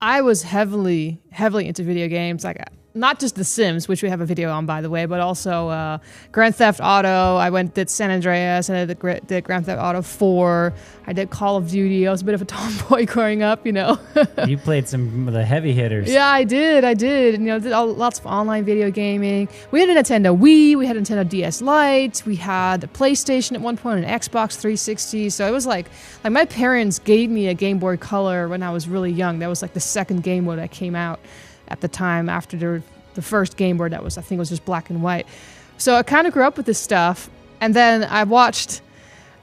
I was heavily into video games, like not just The Sims, which we have a video on, by the way, but also Grand Theft Auto. I did San Andreas, and I did Grand Theft Auto 4. I did Call of Duty. I was a bit of a tomboy growing up, you know. You played some of the heavy hitters. Yeah, I did. And, you know, did lots of online video gaming. We had a Nintendo Wii. We had a Nintendo DS Lite. We had a PlayStation at one point, an Xbox 360. So it was like my parents gave me a Game Boy Color when I was really young. That was like the second Game Boy that came out at the time after the first Game Boy that was, I think it was just black and white. So I kind of grew up with this stuff. And then I watched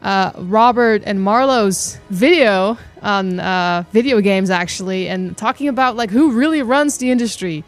Robert and Marlou's video on video games, actually, and talking about like who really runs the industry.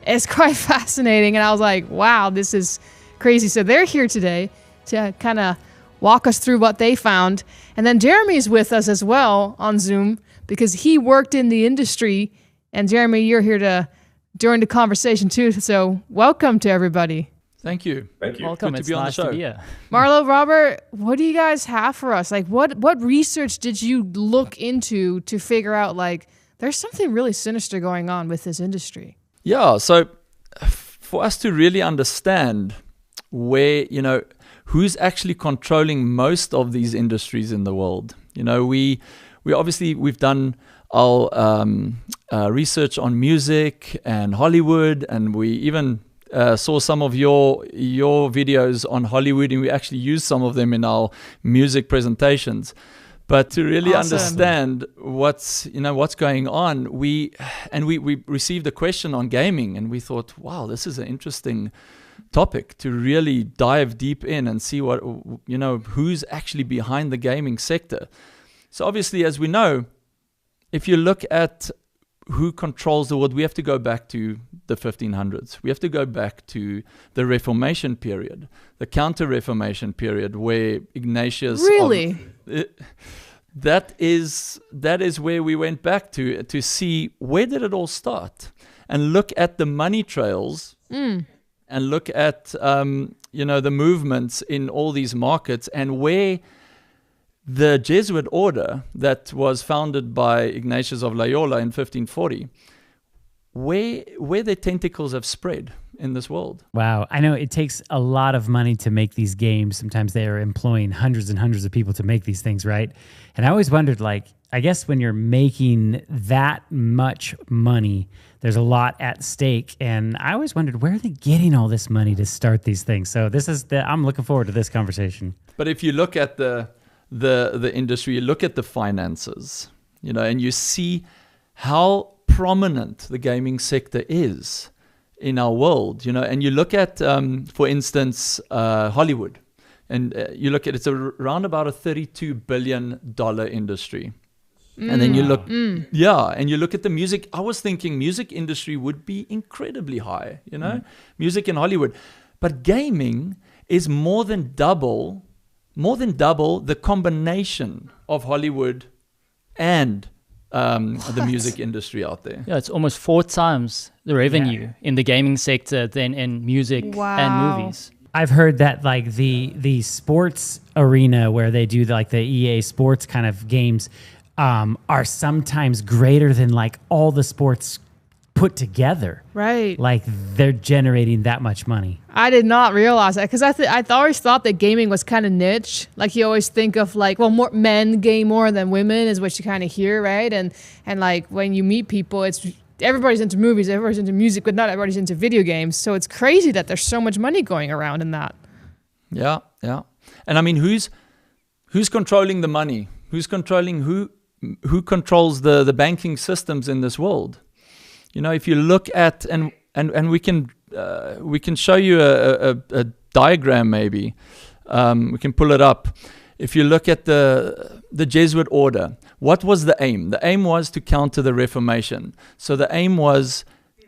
It's quite fascinating. And I was like, wow, this is crazy. So they're here today to kind of walk us through what they found. And then Jeremy's with us as well on Zoom because he worked in the industry. And Jeremy, you're here during the conversation too. So welcome to everybody. Thank you. Welcome. Good to it's be on nice the show. to be here. Marlou, Robert, what do you guys have for us? Like, what research did you look into to figure out, like, there's something really sinister going on with this industry? Yeah, so for us to really understand where, you know, who's actually controlling most of these industries in the world. You know, we've done our research on music and Hollywood, and we even saw some of your videos on Hollywood, and we actually used some of them in our music presentations. But to really understand what's going on, we received a question on gaming, and we thought, wow, this is an interesting topic to really dive deep in and see what, you know, who's actually behind the gaming sector. So obviously, as we know, if you look at who controls the world, we have to go back to the 1500s. We have to go back to the Reformation period, the Counter-Reformation period, where Ignatius... Really? That is where we went back to see where did it all start, and look at the money trails, and look at the movements in all these markets, and where the Jesuit Order that was founded by Ignatius of Loyola in 1540, where their tentacles have spread in this world. Wow. I know it takes a lot of money to make these games. Sometimes they are employing hundreds and hundreds of people to make these things, right? And I always wondered, like, I guess when you're making that much money, there's a lot at stake. And I always wondered, where are they getting all this money to start these things? So I'm looking forward to this conversation. But if you look at the industry, you look at the finances, you know, and you see how prominent the gaming sector is in our world, you know, and you look at, for instance, Hollywood, and you look at, it's around about a $32 billion industry. And then you look, and you look at the music. I was thinking music industry would be incredibly high, you know, music in Hollywood, but gaming is more than double the combination of Hollywood and the music industry out there. Yeah, it's almost 4 times the revenue in the gaming sector than in music and movies. I've heard that like the sports arena where they do like the EA sports kind of games are sometimes greater than like all the sports put together. Right. Like they're generating that much money. I did not realize that because I always thought that gaming was kind of niche. Like you always think of like, well, more men game more than women is what you kind of hear, right? And like when you meet people, it's everybody's into movies, everybody's into music, but not everybody's into video games. So it's crazy that there's so much money going around in that. Yeah. And I mean, who's controlling the money? Who's controlling who controls the banking systems in this world? You know, if you look at and we can show you a diagram maybe. We can pull it up. If you look at the Jesuit Order, what was the aim? The aim was to counter the Reformation. So the aim was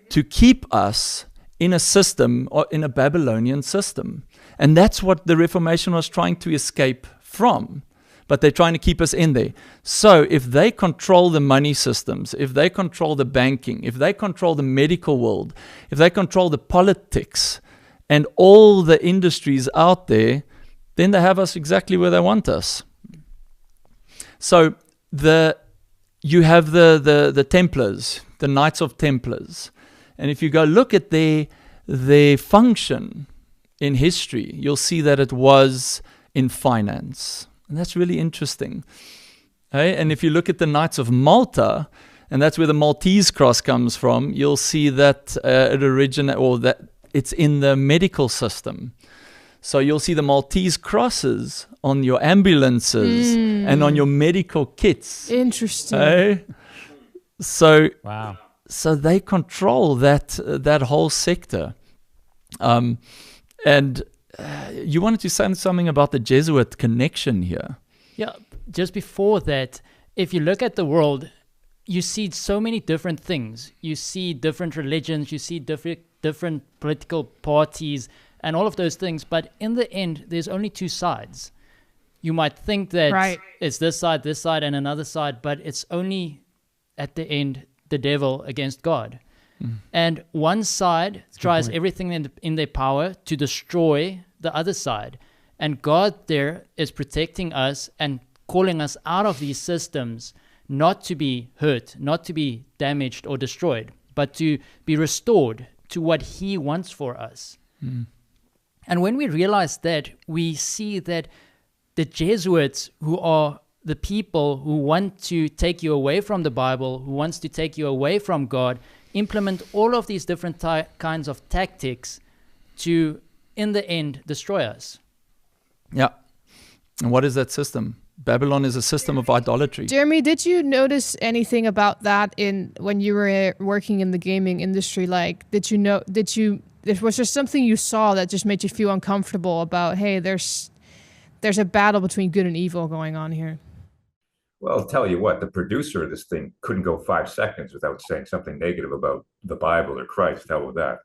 to keep us in a system, or in a Babylonian system. And that's what the Reformation was trying to escape from. But they're trying to keep us in there. So if they control the money systems, if they control the banking, if they control the medical world, if they control the politics and all the industries out there, then they have us exactly where they want us. So you have the Templars, the Knights of Templars. And if you go look at their function in history, you'll see that it was in finance. And that's really interesting. Okay? And if you look at the Knights of Malta, and that's where the Maltese cross comes from, you'll see that that it's in the medical system. So you'll see the Maltese crosses on your ambulances and on your medical kits. Interesting. Okay? So Wow. So they control that whole sector. And you wanted to say something about the Jesuit connection here. Yeah, just before that, if you look at the world, you see so many different things. You see different religions, you see different political parties, and all of those things. But in the end, there's only two sides. You might think that it's this side, and another side, but it's only at the end the devil against God. And one side tries everything in their power to destroy the other side. And God there is protecting us and calling us out of these systems, not to be hurt, not to be damaged or destroyed, but to be restored to what He wants for us. And when we realize that, we see that the Jesuits, who are the people who want to take you away from the Bible, who wants to take you away from God, implement all of these different kinds of tactics to, in the end, destroy us. Yeah. And what is that system? Babylon is a system of idolatry. Jeremy, did you notice anything about that when you were working in the gaming industry? Like, was there something you saw that just made you feel uncomfortable about, hey, there's a battle between good and evil going on here? Well, I'll tell you what, the producer of this thing couldn't go 5 seconds without saying something negative about the Bible or Christ. Hell with that.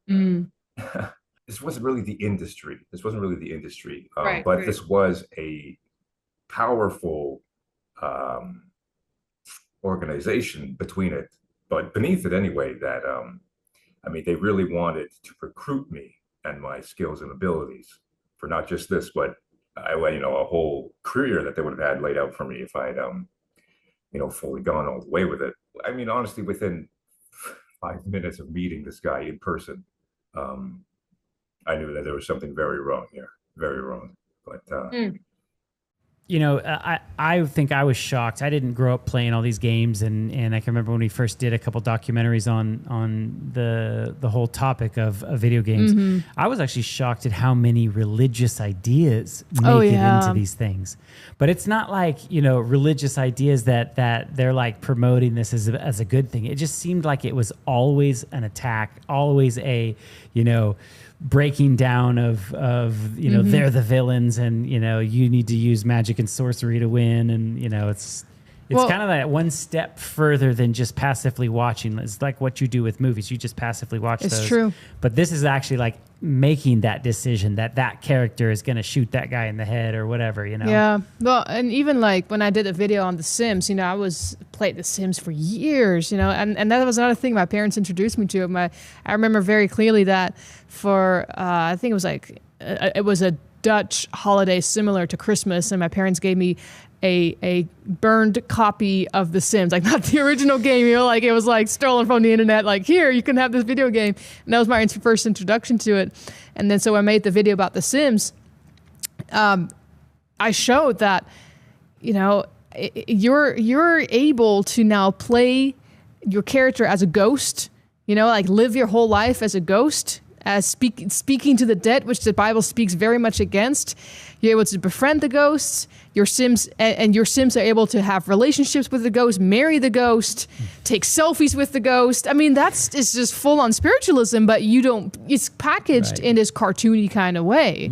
This wasn't really the industry. But this was a powerful organization beneath it anyway, that, they really wanted to recruit me and my skills and abilities for not just this, but a whole career that they would have had laid out for me if I'd, fully gone all the way with it. I mean, honestly, within 5 minutes of meeting this guy in person, I knew that there was something very wrong here, very wrong. But I think I was shocked. I didn't grow up playing all these games, and I can remember when we first did a couple documentaries on the whole topic of video games. I was actually shocked at how many religious ideas make it into these things. But it's not like, religious ideas that they're like promoting this as a good thing. It just seemed like it was always an attack, always a, breaking down of they're the villains, and you need to use magic and sorcery to win, and it's kind of that one step further than just passively watching. It's like what you do with movies. You just passively watch those. It's true. But this is actually like making that decision that character is going to shoot that guy in the head or whatever, Yeah. Well, and even like when I did a video on The Sims, I played The Sims for years, and that was another thing my parents introduced me to. I remember very clearly that for, I think it was a Dutch holiday similar to Christmas, and my parents gave me a burned copy of The Sims, like not the original game, like it was like stolen from the internet, like here, you can have this video game. And that was my first introduction to it. And then so I made the video about The Sims. I showed that, you're able to now play your character as a ghost, like live your whole life as a ghost, as speaking to the dead, which the Bible speaks very much against. You're able to befriend the ghosts. Your Sims are able to have relationships with the ghost, marry the ghost, take selfies with the ghost. I mean, it's just full on spiritualism, but it's packaged in this cartoony kind of way.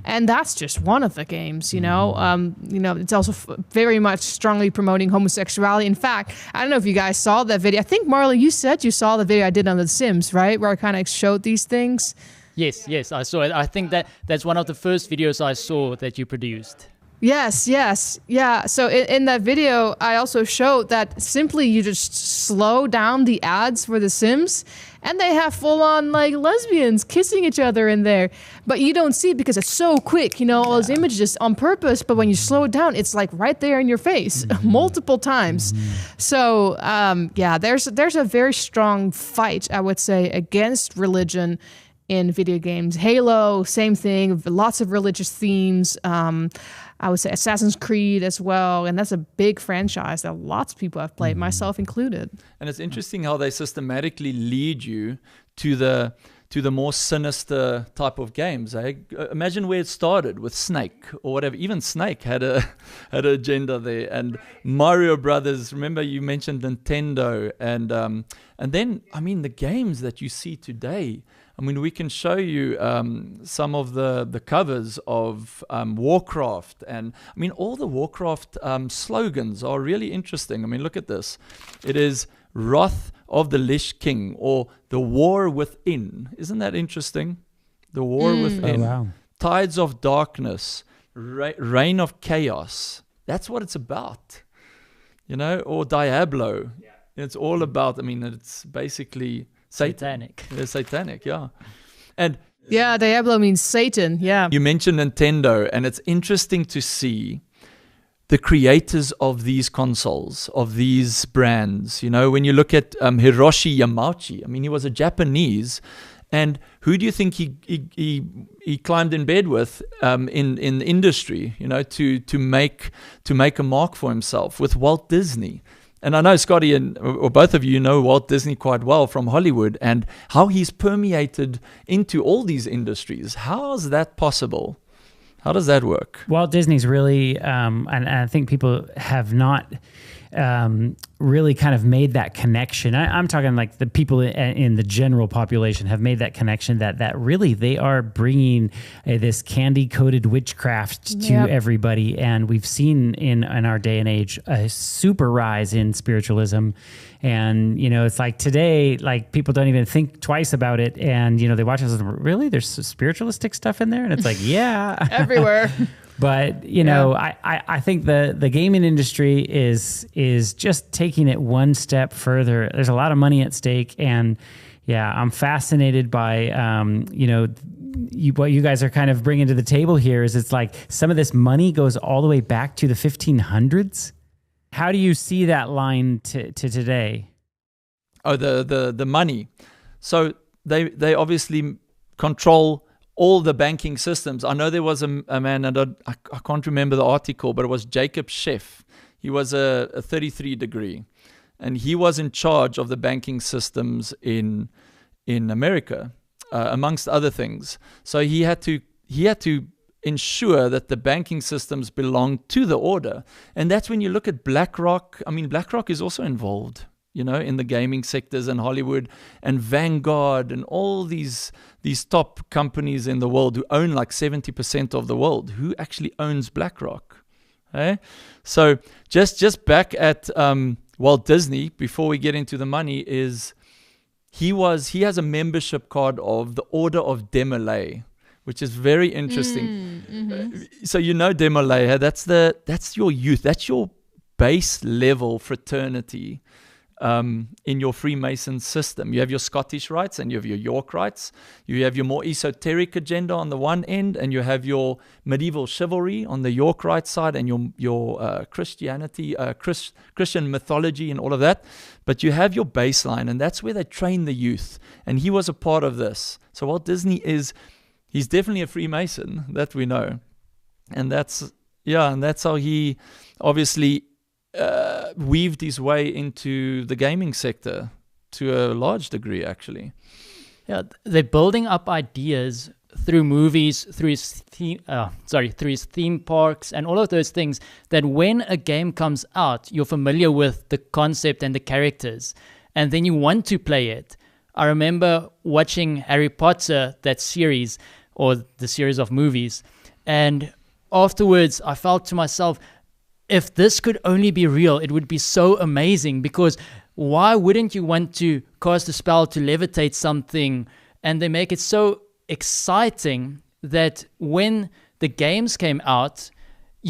And that's just one of the games, it's also very much strongly promoting homosexuality. In fact, I don't know if you guys saw that video. I think, Marlou, you said you saw the video I did on The Sims, right? Where I kind of showed these things. Yes, I saw it. I think that's one of the first videos I saw that you produced. Yes, yes, yeah. So in that video, I also showed that simply you just slow down the ads for The Sims, and they have full-on like lesbians kissing each other in there. But you don't see it because it's so quick, you know, all those images on purpose. But when you slow it down, it's like right there in your face multiple times. So yeah, there's a very strong fight, I would say, against religion in video games. Halo, same thing, lots of religious themes. I would say Assassin's Creed as well, and that's a big franchise that lots of people have played, myself included. And it's interesting how they systematically lead you to the more sinister type of games. Imagine where it started with Snake or whatever. Even Snake had an agenda there. And Mario Brothers. Remember you mentioned Nintendo, and then I mean the games that you see today. I mean, we can show you some of the covers of Warcraft. And I mean, all the Warcraft slogans are really interesting. I mean, look at this. It is Wrath of the Lich King, or the War Within. Isn't that interesting? The War Within. Oh, wow. Tides of Darkness, Reign of Chaos. That's what it's about. You know, or Diablo. Yeah. It's all about, I mean, it's basically Satanic. They're satanic, yeah. And yeah, Diablo means Satan, yeah. You mentioned Nintendo, and it's interesting to see the creators of these consoles, of these brands. You know, when you look at Hiroshi Yamauchi, I mean, he was a Japanese, and who do you think he climbed in bed with in the industry, you know, to make a mark for himself with Walt Disney? And I know Scotty or both of you know Walt Disney quite well from Hollywood, and how he's permeated into all these industries. How is that possible? How does that work? Walt Disney's really, and I think people have not really kind of made that connection. I'm talking like the people in the general population have made that connection that really they are bringing this candy-coated witchcraft to everybody. And we've seen in our day and age a super rise in spiritualism. And, you know, it's like today, like people don't even think twice about it. And, you know, they watch us and really, there's spiritualistic stuff in there? And it's like, yeah. Everywhere. But, you know, I think the gaming industry is just taking it one step further. There's a lot of money at stake. And, yeah, I'm fascinated by, you know, what you guys are kind of bringing to the table here is it's like some of this money goes all the way back to the 1500s. How do you see that line to today? Oh, the money. So they obviously control all the banking systems. I know there was a man, and I can't remember the article, but it was Jacob Sheff. He was a 33 degree, and he was in charge of the banking systems in America, amongst other things. So he had to ensure that the banking systems belonged to the order. And that's when you look at BlackRock. I mean, BlackRock is also involved, you know, in the gaming sectors in Hollywood, and Vanguard and all these top companies in the world who own like 70% of the world. Who actually owns BlackRock? Okay? So just back at Walt Disney, before we get into the money, is he has a membership card of the Order of Demolay, which is very interesting. So you know Demolay, that's your youth, that's your base level fraternity in your Freemason system. You have your Scottish rites and you have your York rites. You have your more esoteric agenda on the one end, and you have your medieval chivalry on the York rite side, and your Christianity, Christian mythology and all of that. But you have your baseline, and that's where they train the youth. And he was a part of this. So Walt Disney he's definitely a Freemason, that we know. And that's how he obviously weaved his way into the gaming sector to a large degree, actually. Yeah, they're building up ideas through movies, through his theme parks and all of those things, that when a game comes out, you're familiar with the concept and the characters, and then you want to play it. I remember watching Harry Potter, that series, or the series of movies, and afterwards I felt to myself, if this could only be real, it would be so amazing, because why wouldn't you want to cast a spell to levitate something? And they make it so exciting that when the games came out,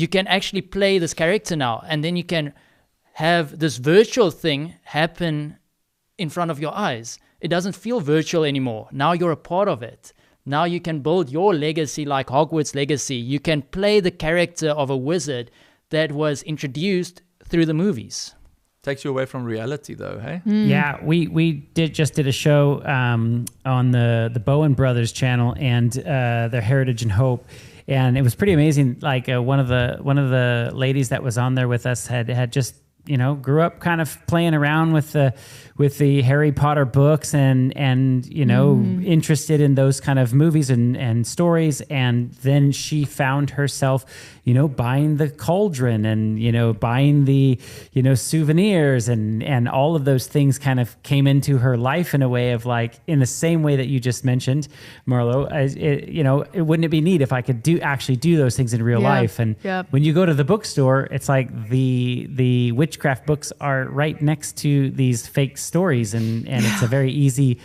you can actually play this character now, and then you can have this virtual thing happen in front of your eyes. It doesn't feel virtual anymore. Now you're a part of it. Now you can build your legacy like Hogwarts Legacy. You can play the character of a wizard that was introduced through the movies. Takes you away from reality, though, hey? Yeah, we just did a show on the Bowen Brothers channel and their Heritage and Hope, and it was pretty amazing. Like one of the ladies that was on there with us had just grew up kind of playing around with the Harry Potter books and interested in those kind of movies and stories, and then she found herself buying the cauldron and buying the souvenirs and all of those things kind of came into her life in a way of like, in the same way that you just mentioned, Marlou. It wouldn't it be neat if I could actually do those things in real life? And when you go to the bookstore, it's like the witchcraft books are right next to these fake stories, and it's a very easy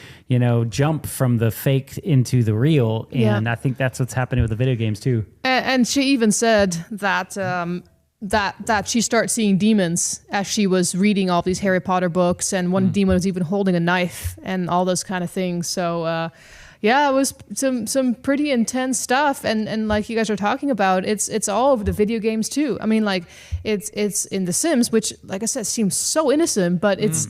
jump from the fake into the real, and I think that's what's happening with the video games too. And she even said that that she started seeing demons as she was reading all these Harry Potter books, and one demon was even holding a knife and all those kind of things. So it was some pretty intense stuff, and like you guys are talking about, it's all over the video games too. I mean, like it's in The Sims, which, like I said, seems so innocent, but it's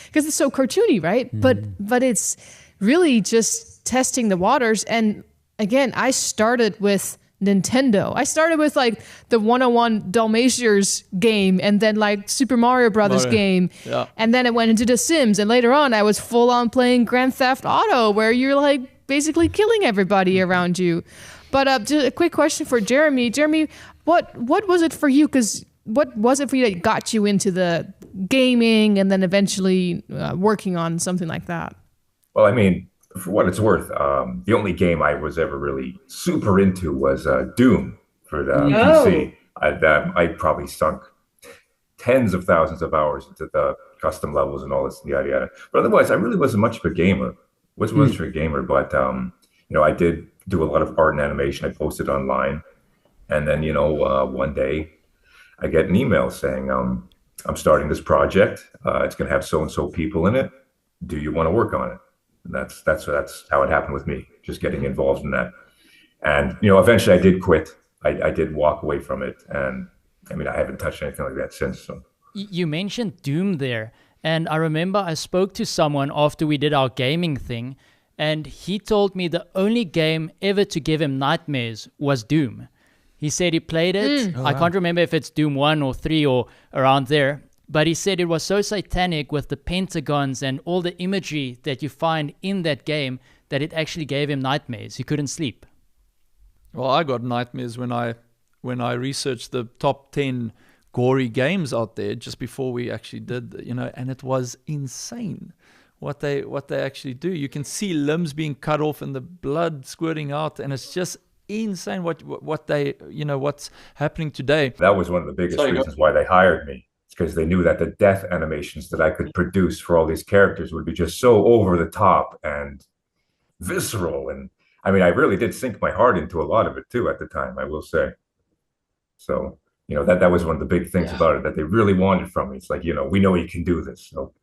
because it's so cartoony, right? But it's really just testing the waters. And again, I started with Nintendo. I started with like the 101 Dalmatians game, and then like Super Mario Brothers game, and then it went into The Sims, and later on I was full on playing Grand Theft Auto, where you're like basically killing everybody around you. But just a quick question for Jeremy. Jeremy, what was it for you? Because what was it for you that got you into the gaming and then eventually working on something like that? Well, I mean, for what it's worth, the only game I was ever really super into was Doom for the PC. I probably sunk tens of thousands of hours into the custom levels and all this yada yada. But otherwise, I really wasn't much of a gamer. But I did do a lot of art and animation. I posted online, and then one day I get an email saying I'm starting this project. It's going to have so and so people in it. Do you want to work on it? And that's how it happened with me, just getting involved in that. And, eventually I did quit. I did walk away from it. And I mean, I haven't touched anything like that since. So. You mentioned Doom there. And I remember I spoke to someone after we did our gaming thing, and he told me the only game ever to give him nightmares was Doom. He said he played it. I can't remember if it's Doom 1 or 3 or around there. But he said it was so satanic with the pentagons and all the imagery that you find in that game that it actually gave him nightmares. He couldn't sleep. Well, I got nightmares when I researched the top 10 gory games out there just before we actually did, and it was insane what they actually do. You can see limbs being cut off and the blood squirting out, and it's just insane what they what's happening today. That was one of the biggest reasons why they hired me. Because they knew that the death animations that I could produce for all these characters would be just so over the top and visceral. And I mean, I really did sink my heart into a lot of it too at the time, I will say. So, that was one of the big things about it that they really wanted from me. It's like, we know you can do this. So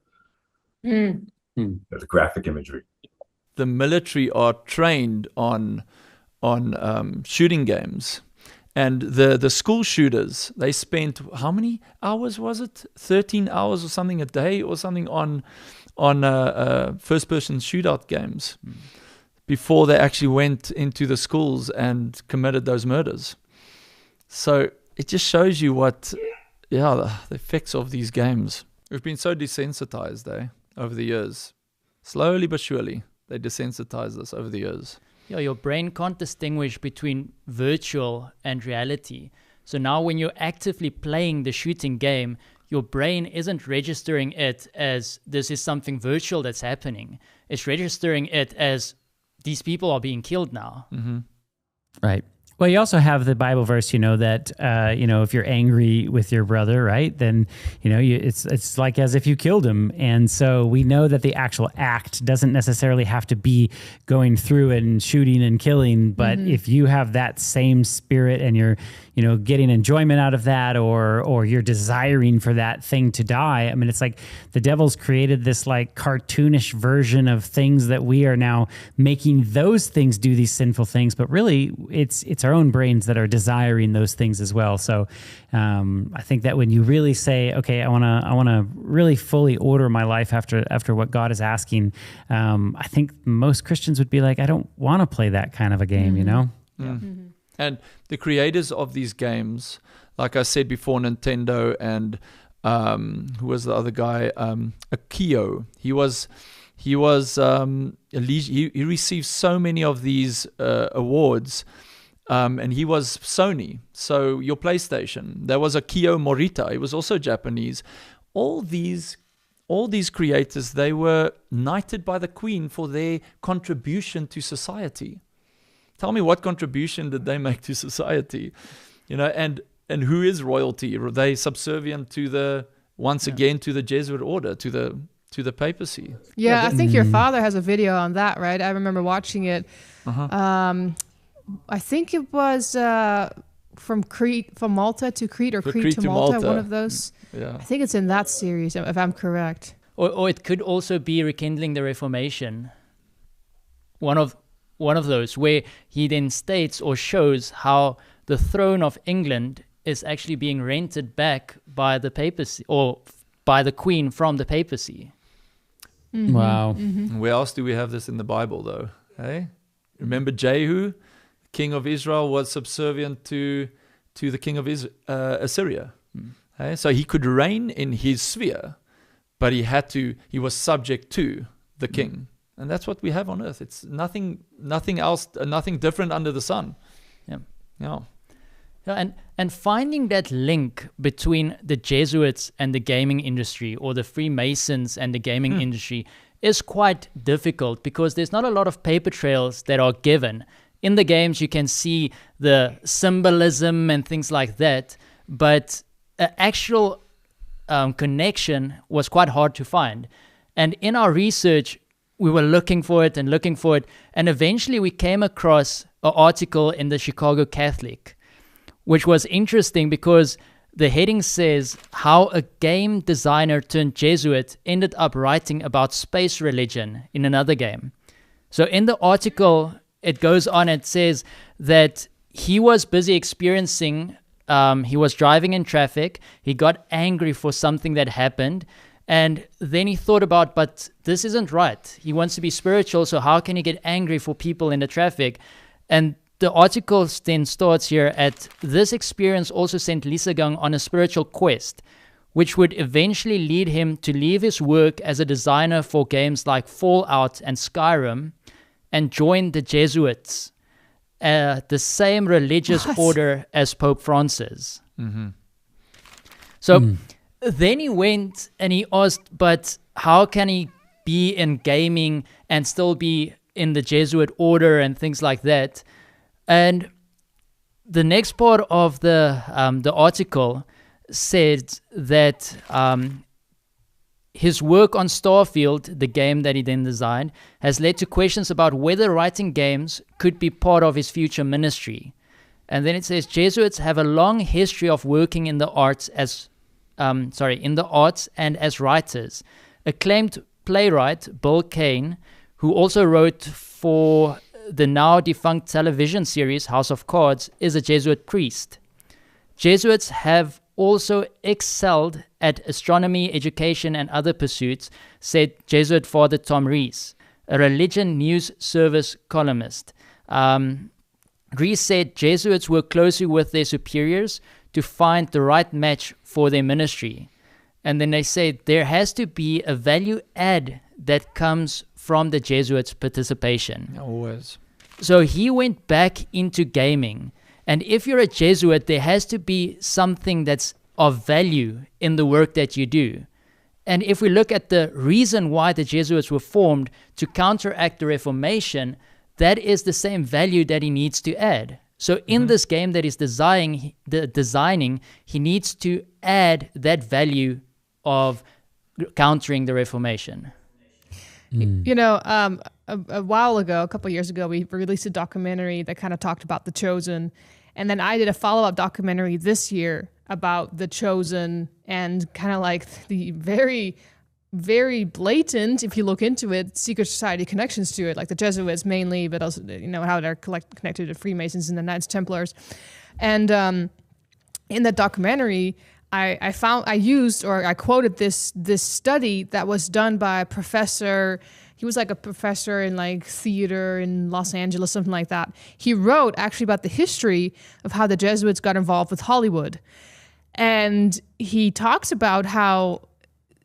there's graphic imagery. The military are trained on shooting games. And the school shooters, they spent, how many hours was it? 13 hours or something a day or something on first-person shootout games before they actually went into the schools and committed those murders. So it just shows you the effects of these games. We've been so desensitized, over the years. Slowly but surely, they desensitize us over the years. Yeah, your brain can't distinguish between virtual and reality. So now when you're actively playing the shooting game, your brain isn't registering it as this is something virtual that's happening. It's registering it as these people are being killed now. Right. Well, you also have the Bible verse, that if you're angry with your brother, right, then it's like as if you killed him. And so we know that the actual act doesn't necessarily have to be going through and shooting and killing, but if you have that same spirit and you're getting enjoyment out of that, or you're desiring for that thing to die. I mean, it's like the devil's created this like cartoonish version of things that we are now making those things do these sinful things, but really it's our own brains that are desiring those things as well. So I think that when you really say, okay, I want to really fully order my life after what God is asking, I think most Christians would be like, I don't want to play that kind of a game, And the creators of these games, like I said before, Nintendo and who was the other guy? Akio. He received so many of these awards, and he was Sony. So your PlayStation. There was Akio Morita. He was also Japanese. All these creators, they were knighted by the Queen for their contribution to society. Tell me, what contribution did they make to society? And who is royalty? Are they subservient to the Jesuit Order, to the papacy? Yeah, I think your father has a video on that, right? I remember watching it. I think it was from Malta to Crete, or Crete to Malta, one of those. Yeah. I think it's in that series, if I'm correct. Or it could also be Rekindling the Reformation. One of those, where he then states or shows how the throne of England is actually being rented back by the papacy, or by the Queen from the papacy. Wow. Where else do we have this in the Bible, though? Hey, remember Jehu, king of Israel, was subservient to the king of Assyria. Hey? So he could reign in his sphere, but he was subject to the king. And that's what we have on earth. It's nothing else, nothing different under the sun. Yeah. And finding that link between the Jesuits and the gaming industry, or the Freemasons and the gaming industry, is quite difficult, because there's not a lot of paper trails that are given. In the games, you can see the symbolism and things like that, but an actual connection was quite hard to find. And in our research, we were looking for it, and eventually we came across an article in the Chicago Catholic, which was interesting because the heading says how a game designer turned Jesuit ended up writing about space religion in another game. So in the article, it goes on, it says that he was busy experiencing, he was driving in traffic, he got angry for something that happened, and then he thought about, but this isn't right. He wants to be spiritual, so how can he get angry for people in the traffic? And the article then starts here at, this experience also sent Lisagang on a spiritual quest, which would eventually lead him to leave his work as a designer for games like Fallout and Skyrim and join the Jesuits, the same religious order as Pope Francis. So then he went and he asked, but how can he be in gaming and still be in the Jesuit order and things like that? And the next part of the article said that his work on Starfield, the game that he then designed, has led to questions about whether writing games could be part of his future ministry. And then it says, Jesuits have a long history of working in the arts and as writers. Acclaimed playwright Bill Kane, who also wrote for the now defunct television series House of Cards, is a Jesuit priest. Jesuits have also excelled at astronomy, education, and other pursuits, said Jesuit Father Tom Rees, a religion news service columnist. Rees said Jesuits work closely with their superiors to find the right match for their ministry. And then they say there has to be a value add that comes from the Jesuits' participation. Always. So he went back into gaming. And if you're a Jesuit, there has to be something that's of value in the work that you do. And if we look at the reason why the Jesuits were formed, to counteract the Reformation, that is the same value that he needs to add. So in this game that he's designing, he needs to add that value of countering the Reformation. You know, a while ago, a couple of years ago, we released a documentary that kind of talked about The Chosen. And then I did a follow-up documentary this year about The Chosen and kind of like the very, very blatant, if you look into it, secret society connections to it, like the Jesuits mainly, but also, you know, how they're connected to Freemasons and the Knights Templars. And in that documentary, I quoted this study that was done by a professor. He was like a professor in like theater in Los Angeles, something like that. He wrote actually about the history of how the Jesuits got involved with Hollywood. And he talks about how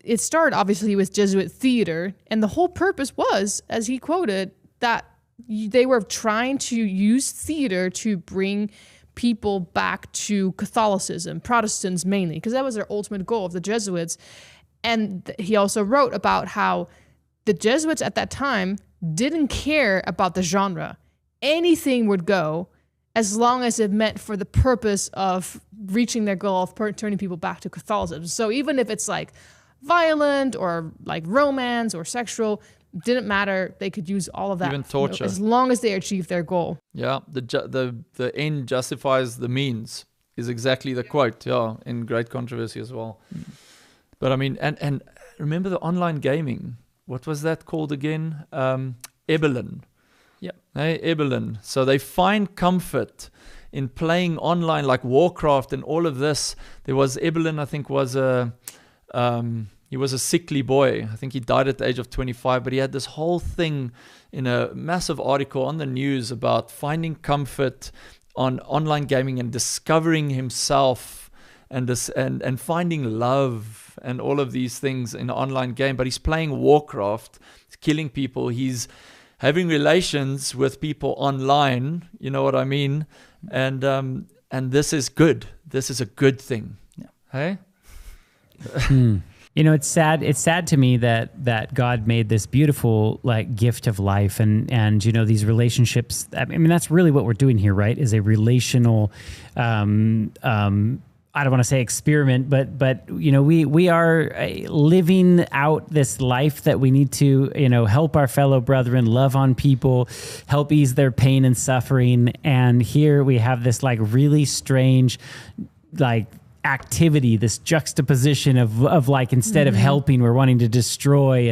it started obviously with Jesuit theater. And the whole purpose was, as he quoted, that they were trying to use theater to bring people back to Catholicism, Protestants mainly, because that was their ultimate goal of the Jesuits. And he also wrote about how the Jesuits at that time didn't care about the genre. Anything would go as long as it meant for the purpose of reaching their goal of turning people back to Catholicism. So even if it's like violent or like romance or sexual, didn't matter. They could use all of that, even torture, as long as they achieved their goal. Yeah, the end justifies the means is exactly the quote. Yeah, in Great Controversy as well. But I mean, and remember the online gaming. What was that called again? Ebelin. Yeah. Hey, Ebelin. So they find comfort in playing online, like Warcraft and all of this. There was Ebelin, I think, was a he was a sickly boy. I think he died at the age of 25, but he had this whole thing in a massive article on the news about finding comfort on online gaming and discovering himself and finding love and all of these things in an online game. But he's playing Warcraft, he's killing people, he's having relations with people online, you know what I mean? And this is good. This is a good thing. Yeah. Hey? You know, it's sad. It's sad to me that God made this beautiful like gift of life, and you know, these relationships. I mean, that's really what we're doing here, right? Is a relational. I don't want to say experiment, but you know, we are living out this life that we need to, you know, help our fellow brethren, love on people, help ease their pain and suffering. And here we have this like really strange, like, activity, this juxtaposition of like, instead of helping, we're wanting to destroy,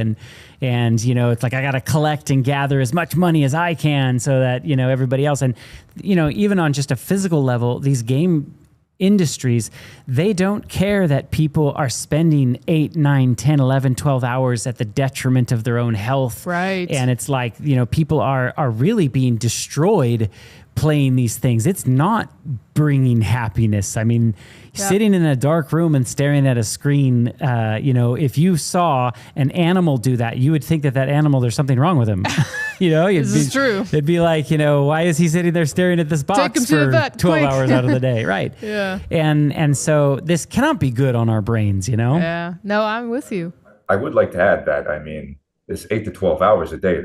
and you know, it's like I got to collect and gather as much money as I can so that, you know, everybody else. And you know, even on just a physical level, these game industries, they don't care that people are spending 8, 9, 10, 11, 12 hours at the detriment of their own health. Right. And it's like, you know, people are really being destroyed playing these things. It's not bringing happiness. I mean, sitting in a dark room and staring at a screen, you know, if you saw an animal do that, you would think that animal, there's something wrong with him. You know, this is true. It'd be like, you know, why is he sitting there staring at this box for 12 hours out of the day? Right. Yeah. And so this cannot be good on our brains, you know? Yeah. No, I'm with you. I would like to add that, I mean, it's 8 to 12 hours a day.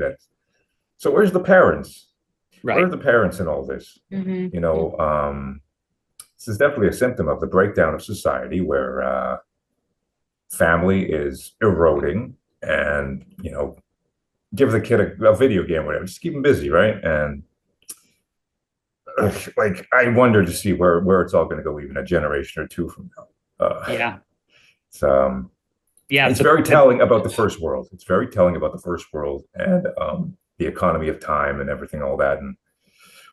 So where's the parents? Right. Where are the parents in all this? You know, this is definitely a symptom of the breakdown of society where family is eroding, and, you know, give the kid a video game or whatever, just keep him busy, right? And like, I wonder to see where it's all going to go even a generation or two from now. Yeah. It's very telling about the first world. It's very telling about the first world and the economy of time and everything, all that, and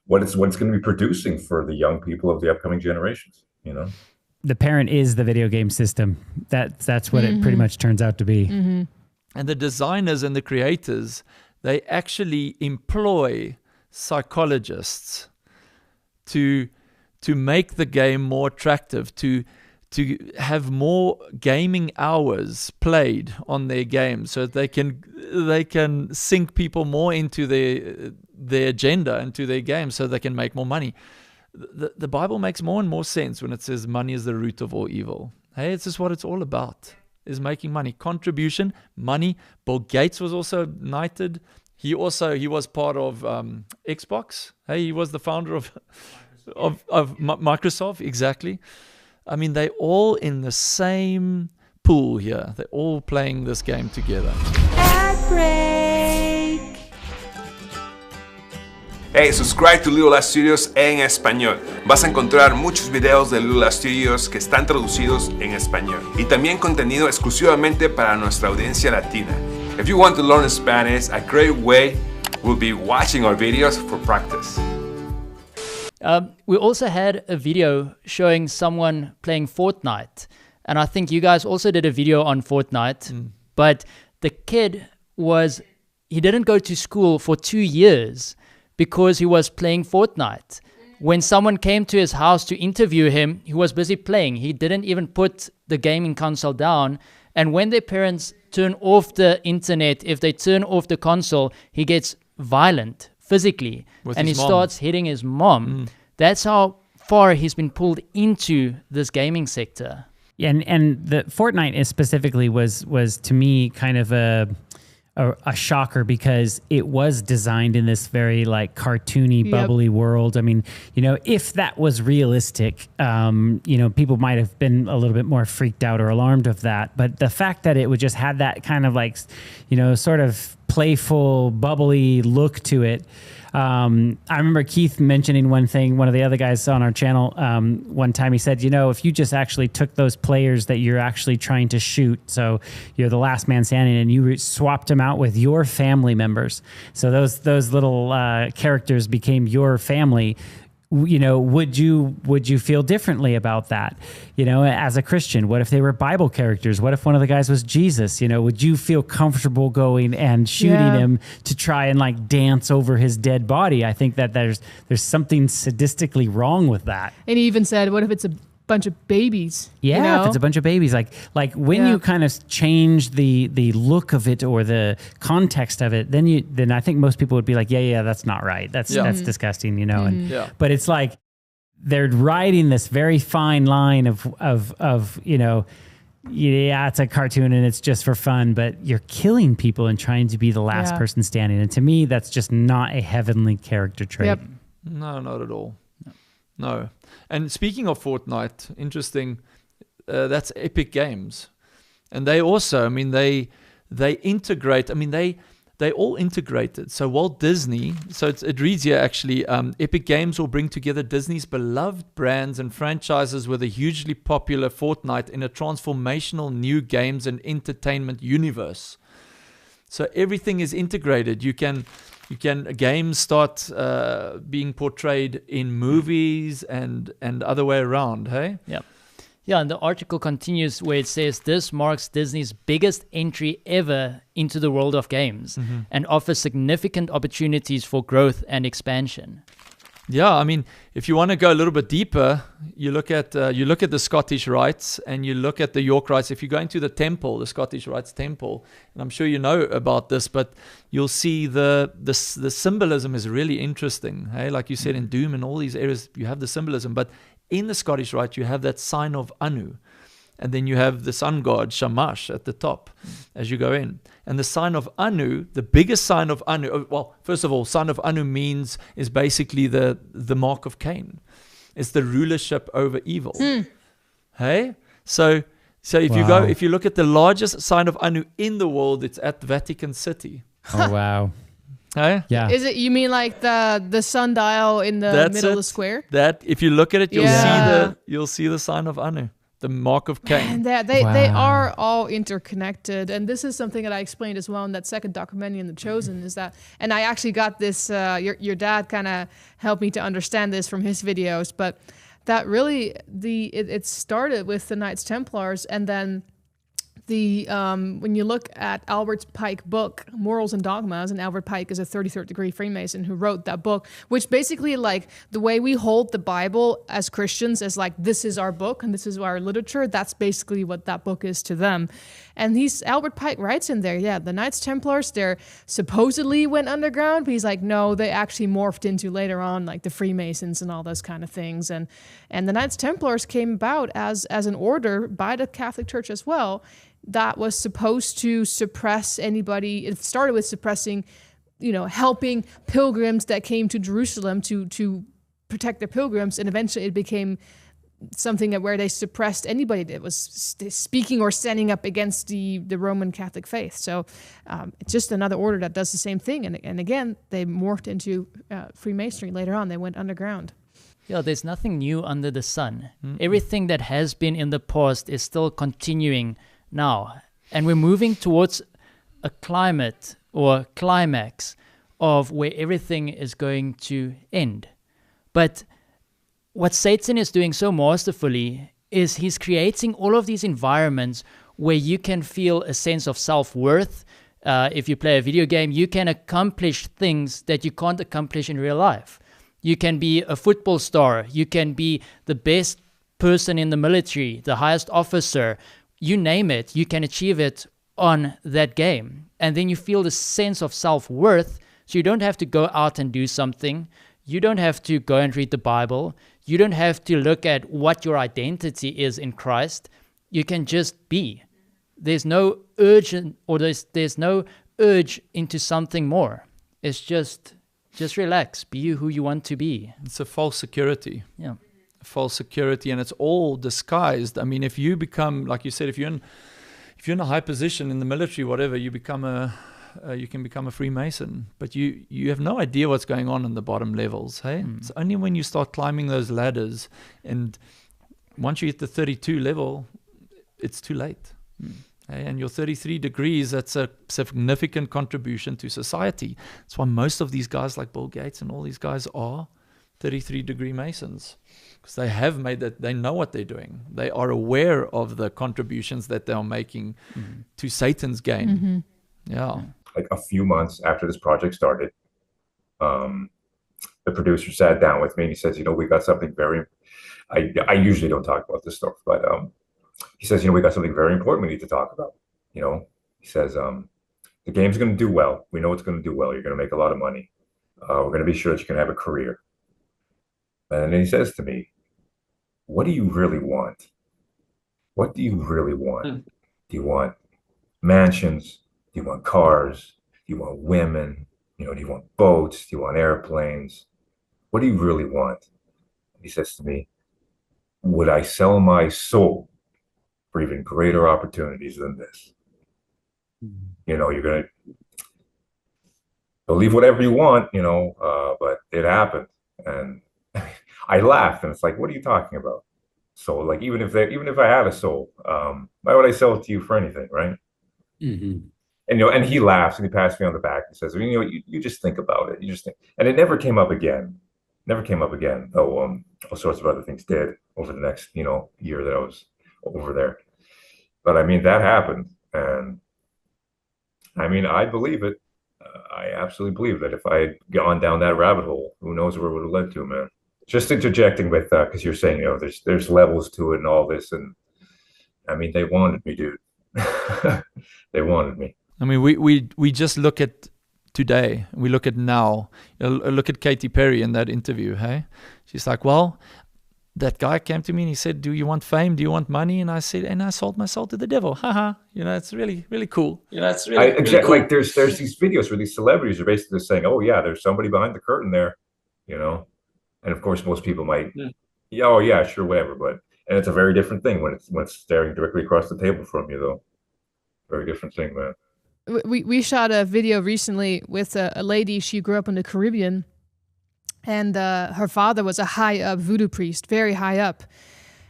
what it's going to be producing for the young people of the upcoming generations. You know, the parent is the video game system. That's what it pretty much turns out to be. And the designers and the creators, they actually employ psychologists to make the game more attractive, to have more gaming hours played on their games, so they can sink people more into their agenda, into their game, so they can make more money. The Bible makes more and more sense when it says money is the root of all evil. Hey, it's just what it's all about, is making money. Contribution, money. Bill Gates was also knighted. He was part of Xbox. Hey, he was the founder of Microsoft, exactly. I mean, they're all in the same pool here. They're all playing this game together. Ad break. Hey, subscribe to Lula Studios en español. Vas a encontrar muchos videos de Lula Studios que están traducidos en español y también contenido exclusivamente para nuestra audiencia latina. If you want to learn Spanish, a great way will be watching our videos for practice. We also had a video showing someone playing Fortnite. And I think you guys also did a video on Fortnite. But the kid he didn't go to school for 2 years because he was playing Fortnite. When someone came to his house to interview him, he was busy playing. He didn't even put the gaming console down. And when their parents turn off the internet, if they turn off the console, he gets violent physically. And he starts hitting his mom. That's how far he's been pulled into this gaming sector. Yeah, and the Fortnite is specifically was to me kind of a shocker because it was designed in this very like cartoony, bubbly world. I mean, you know, if that was realistic, you know, people might have been a little bit more freaked out or alarmed of that. But the fact that it would just had that kind of like, you know, sort of playful, bubbly look to it. I remember Keith mentioning one thing, one of the other guys on our channel, one time he said, you know, if you just actually took those players that you're actually trying to shoot, so you're the last man standing, and you swapped them out with your family members, so those little characters became your family, you know, would you feel differently about that? You know, as a Christian, what if they were Bible characters? What if one of the guys was Jesus? You know, would you feel comfortable going and shooting him to try and like dance over his dead body? I think that there's something sadistically wrong with that. And he even said, what if it's a bunch of babies? Yeah, you know? if it's a bunch of babies, like when you kind of change the look of it or the context of it, then I think most people would be like, yeah, that's not right. That's disgusting, you know. But it's like they're riding this very fine line of you know, yeah, it's a cartoon and it's just for fun, but you're killing people and trying to be the last person standing. And to me, that's just not a heavenly character trait. Yep. No, not at all. No. And speaking of Fortnite, interesting, that's Epic Games. And they also, I mean, they integrate, I mean, they all integrated. So Walt Disney, so it reads here actually, Epic Games will bring together Disney's beloved brands and franchises with a hugely popular Fortnite in a transformational new games and entertainment universe. So everything is integrated. Games start being portrayed in movies and other way around, hey? Yeah. Yeah, and the article continues where it says this marks Disney's biggest entry ever into the world of games and offers significant opportunities for growth and expansion. Yeah, I mean, if you want to go a little bit deeper, you look at the Scottish rites and you look at the York rites. If you go into the temple, the Scottish rites temple, and I'm sure you know about this, but you'll see the symbolism is really interesting. Hey, like you said in Doom and all these areas, you have the symbolism. But in the Scottish rite, you have that sign of Anu. And then you have the sun god, Shamash, at the top as you go in. And the sign of Anu, the biggest sign of Anu, well, first of all, sign of Anu is basically the mark of Cain. It's the rulership over evil. Hey? So if you look at the largest sign of Anu in the world, it's at the Vatican City. Oh, wow. Hey? Yeah. Is it, you mean like the sundial in the middle of the square? That, if you look at it, you'll see the sign of Anu. The mark of Cain. They are all interconnected, and this is something that I explained as well in that second documentary in The Chosen. Is that, and I actually got this. Your dad kind of helped me to understand this from his videos, but that really it started with the Knights Templars, and then when you look at Albert Pike's book, Morals and Dogmas, and Albert Pike is a 33rd degree Freemason who wrote that book, which basically like the way we hold the Bible as Christians as like, this is our book and this is our literature. That's basically what that book is to them. And Albert Pike writes in there, the Knights Templars, they're supposedly went underground, but he's like, no, they actually morphed into later on like the Freemasons and all those kind of things. And the Knights Templars came about as an order by the Catholic Church as well, that was supposed to suppress anybody. It started with suppressing, helping pilgrims that came to Jerusalem to protect their pilgrims, and eventually it became something where they suppressed anybody that was speaking or standing up against the Roman Catholic faith. So it's just another order that does the same thing. And again, they morphed into Freemasonry later on. They went underground. Yeah, there's nothing new under the sun. Everything that has been in the past is still continuing now. And we're moving towards a climate or climax of where everything is going to end. But what Satan is doing so masterfully is he's creating all of these environments where you can feel a sense of self-worth. If you play a video game, you can accomplish things that you can't accomplish in real life. You can be a football star. You can be the best person in the military, the highest officer. You name it, you can achieve it on that game. And then you feel the sense of self-worth, so you don't have to go out and do something. You don't have to go and read the Bible. You don't have to look at what your identity is in Christ. You can just be. There's no there's no urge into something more. It's just relax. Be who you want to be. It's a false security. Yeah. False security, and it's all disguised. I mean, if you become, like you said, if you're in a high position in the military, whatever, you can become a Freemason, but you have no idea what's going on in the bottom levels. Hey, it's only when you start climbing those ladders, and once you hit the 32 level, it's too late. Hey, and your 33 degrees, that's a significant contribution to society. That's why most of these guys like Bill Gates and all these guys are 33-degree Masons, because they have made that. They know what they're doing. They are aware of the contributions that they are making to Satan's gain. Yeah. Like a few months after this project started, the producer sat down with me and he says, we got something very, I usually don't talk about this stuff, but he says, we got something very important we need to talk about. He says, the game's going to do well. We know it's going to do well. You're going to make a lot of money. We're going to be sure that you can have a career. And then he says to me, what do you really want? What do you really want? Do you want mansions? Do you want cars? Do you want women? Do you want boats? Do you want airplanes? What do you really want? He says to me, would I sell my soul for even greater opportunities than this? You're going to believe whatever you want, but it happened. And I laughed, and it's like, what are you talking about? So, like, even if I had a soul, why would I sell it to you for anything, right? And and he laughs and he pats me on the back and says, you just think about it. You just think, and it never came up again. Though all sorts of other things did over the next year that I was over there. But I mean, that happened, and I mean, I believe it. I absolutely believe that if I had gone down that rabbit hole, who knows where it would have led to, man. Just interjecting with because you're saying there's levels to it and all this, and I mean, they wanted me, dude. They wanted me. I mean, we just look at today. We look at now. Look at Katy Perry in that interview. Hey, she's like, well, that guy came to me and he said, do you want fame? Do you want money? And I said, and I sold my soul to the devil. Haha. It's really, really cool. It's really, really cool. Like there's these videos where these celebrities are basically saying, oh yeah, there's somebody behind the curtain there, And of course, most people might, oh yeah, sure, whatever. And it's a very different thing when it's staring directly across the table from you, though. Very different thing, man. We shot a video recently with a lady. She grew up in the Caribbean, and her father was a high up voodoo priest, very high up.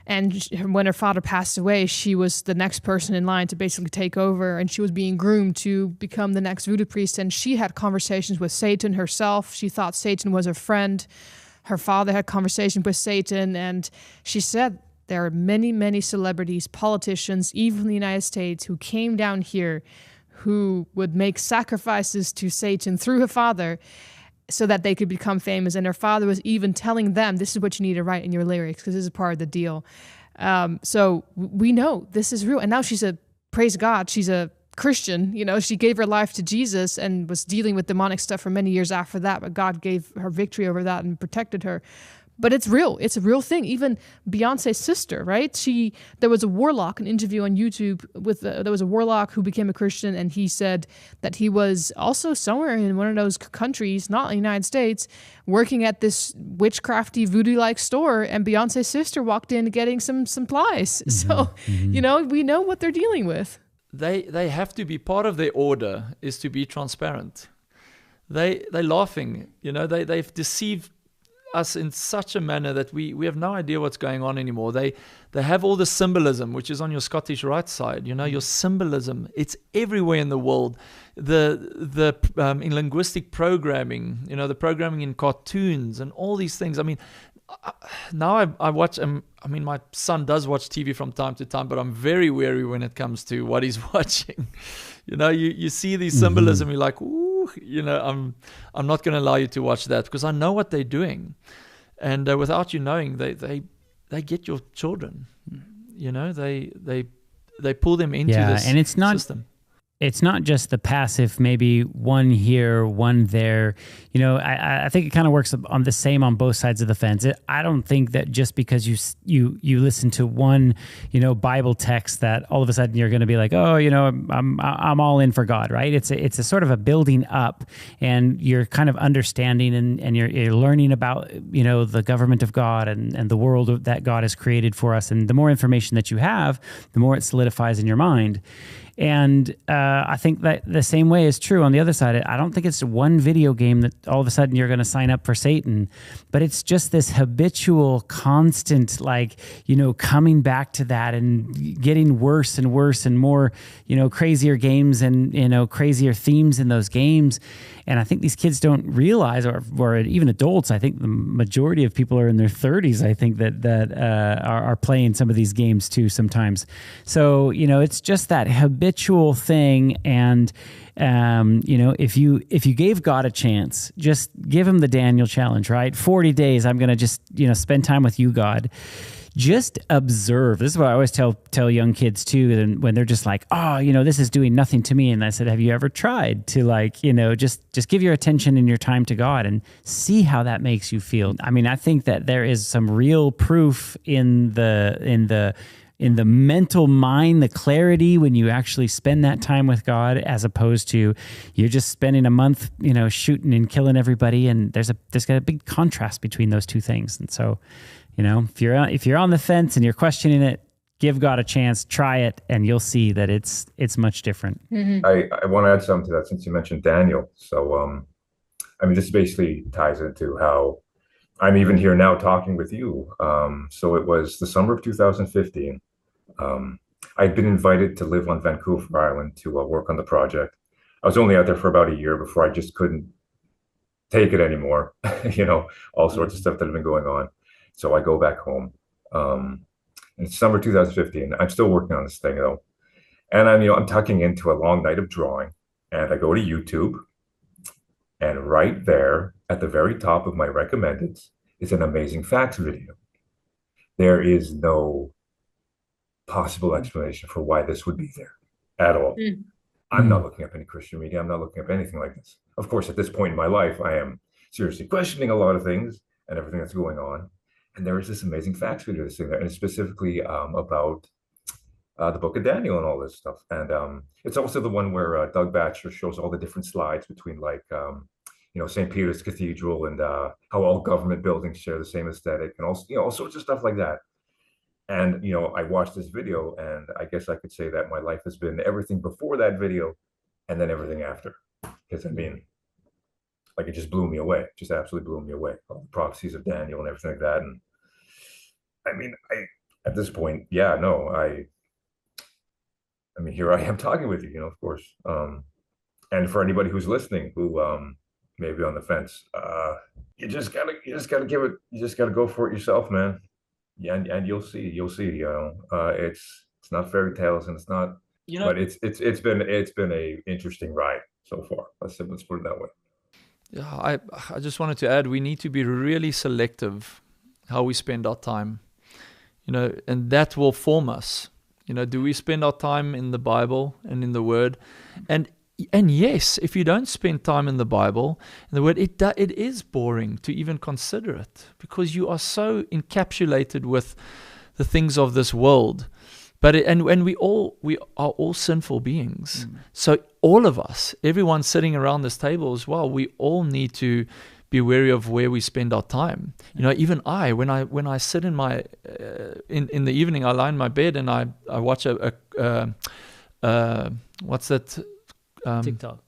And when her father passed away, she was the next person in line to basically take over, and she was being groomed to become the next voodoo priest. And she had conversations with Satan herself. She thought Satan was her friend. Her father had conversations with Satan, and she said there are many, many celebrities, politicians, even in the United States, who came down here who would make sacrifices to Satan through her father so that they could become famous. And her father was even telling them, this is what you need to write in your lyrics, because this is part of the deal. So we know this is real. And now praise God, she's a Christian. She gave her life to Jesus and was dealing with demonic stuff for many years after that, but God gave her victory over that and protected her. But it's real. It's a real thing. Even Beyonce's sister, right? There was a warlock, an interview on YouTube there was a warlock who became a Christian, and he said that he was also somewhere in one of those countries, not the United States, working at this witchcrafty voodoo-like store, and Beyonce's sister walked in getting some supplies. So, we know what they're dealing with. They have to be part of their order is to be transparent. They're laughing, they've deceived us in such a manner that we have no idea what's going on anymore. They have all the symbolism, which is on your Scottish right side. Your symbolism, it's everywhere in the world. The in linguistic programming, the programming in cartoons and all these things. I mean, now I watch. My son does watch TV from time to time, but I'm very wary when it comes to what he's watching. You see these symbolism, you're like, ooh. I'm not going to allow you to watch that because I know what they're doing, and without you knowing, they get your children. They pull them into this and it's not system. It's not just the passive, maybe one here, one there. I think it kind of works on the same on both sides of the fence. I don't think that just because you listen to one, Bible text that all of a sudden you're going to be like, oh, I'm all in for God, right? It's a sort of a building up, and you're kind of understanding and you're learning about, the government of God and the world that God has created for us. And the more information that you have, the more it solidifies in your mind. And I think that the same way is true on the other side. I don't think it's one video game that all of a sudden you're going to sign up for Satan, but it's just this habitual, constant, coming back to that and getting worse and worse and more, crazier games and, crazier themes in those games. And I think these kids don't realize, or even adults, I think the majority of people are in their 30s, I think that are playing some of these games too sometimes. So, it's just that habitual thing. And, if you gave God a chance, just give him the Daniel challenge, right? 40 days, I'm going to just, spend time with you, God. Just observe. This is what I always tell young kids too. And when they're just like, oh, this is doing nothing to me. And I said, have you ever tried to just give your attention and your time to God and see how that makes you feel? I mean, I think that there is some real proof in the mental mind, the clarity when you actually spend that time with God, as opposed to you're just spending a month, shooting and killing everybody. And there's got a big contrast between those two things. And so, if you're on the fence and you're questioning it, give God a chance, try it, and you'll see that it's much different. Mm-hmm. I want to add something to that since you mentioned Daniel. So, this basically ties into how I'm even here now talking with you. So it was the summer of 2015. I'd been invited to live on Vancouver Island to work on the project. I was only out there for about a year before I just couldn't take it anymore. All sorts of stuff that had been going on. So I go back home. And it's summer 2015. I'm still working on this thing though. And I'm tucking into a long night of drawing, and I go to YouTube, and right there at the very top of my recommended is an amazing facts video. There is no possible explanation for why this would be there at all. I'm not looking up any Christian media. I'm not looking up anything like this. Of course, at this point in my life, I am seriously questioning a lot of things and everything that's going on. And there is this amazing facts video that's in there, and it's specifically about the book of Daniel and all this stuff. And it's also the one where Doug Batchelor shows all the different slides between St. Peter's Cathedral and how all government buildings share the same aesthetic, and also, all sorts of stuff like that. And, I watched this video, and I guess I could say that my life has been everything before that video and then everything after. Because it just blew me away, just absolutely blew me away. All the prophecies of Daniel and everything like that. And at this point, here I am talking with you, of course. And for anybody who's listening, who may be on the fence, you just gotta give it, you just gotta go for it yourself, man. Yeah, and you'll see, it's not fairy tales, and it's not, but it's been a interesting ride so far. Let's put it that way. Yeah, I just wanted to add, we need to be really selective how we spend our time, and that will form us. Do we spend our time in the Bible and in the Word? And And yes, if you don't spend time in the Bible, in the Word, it is boring to even consider it, because you are so encapsulated with the things of this world. But we are all sinful beings. So all of us, everyone sitting around this table as well, we all need to be wary of where we spend our time. You know, even when I sit in my in the evening, I lie in my bed and I watch what's that?